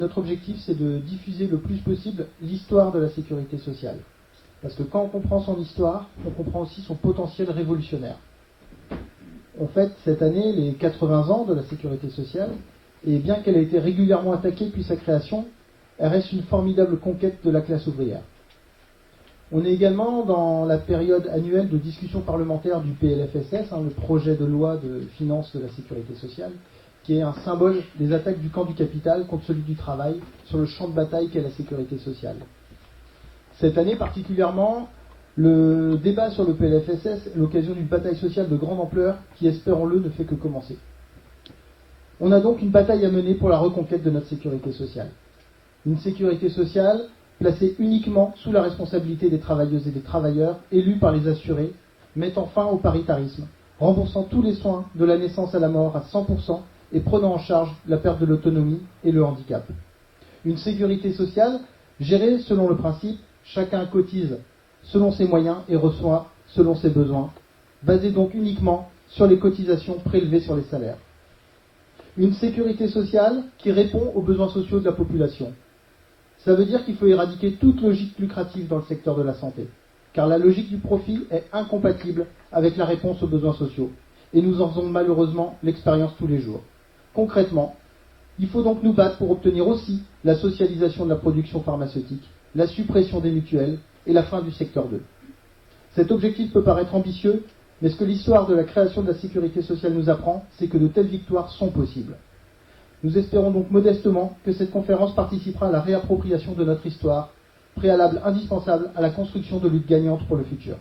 Notre objectif, c'est de diffuser le plus possible l'histoire de la sécurité sociale. Parce que quand on comprend son histoire, on comprend aussi son potentiel révolutionnaire. On fête cette année les 80 ans de la sécurité sociale, et bien qu'elle ait été régulièrement attaquée depuis sa création, elle reste une formidable conquête de la classe ouvrière. On est également dans la période annuelle de discussion parlementaire du PLFSS, le projet de loi de finances de la sécurité sociale, qui est un symbole des attaques du camp du capital contre celui du travail sur le champ de bataille qu'est la sécurité sociale. Cette année particulièrement, le débat sur le PLFSS est l'occasion d'une bataille sociale de grande ampleur qui, espérons-le, ne fait que commencer. On a donc une bataille à mener pour la reconquête de notre sécurité sociale. Une sécurité sociale placée uniquement sous la responsabilité des travailleuses et des travailleurs, élus par les assurés, mettant fin au paritarisme, remboursant tous les soins de la naissance à la mort à 100% et prenant en charge la perte de l'autonomie et le handicap. Une sécurité sociale gérée selon le principe « chacun cotise selon ses moyens et reçoit selon ses besoins », basée donc uniquement sur les cotisations prélevées sur les salaires. Une sécurité sociale qui répond aux besoins sociaux de la population. Ça veut dire qu'il faut éradiquer toute logique lucrative dans le secteur de la santé, car la logique du profit est incompatible avec la réponse aux besoins sociaux, et nous en faisons malheureusement l'expérience tous les jours. Concrètement, il faut donc nous battre pour obtenir aussi la socialisation de la production pharmaceutique, la suppression des mutuelles et la fin du secteur 2. Cet objectif peut paraître ambitieux, mais ce que l'histoire de la création de la sécurité sociale nous apprend, c'est que de telles victoires sont possibles. Nous espérons donc modestement que cette conférence participera à la réappropriation de notre histoire, préalable indispensable à la construction de luttes gagnantes pour le futur.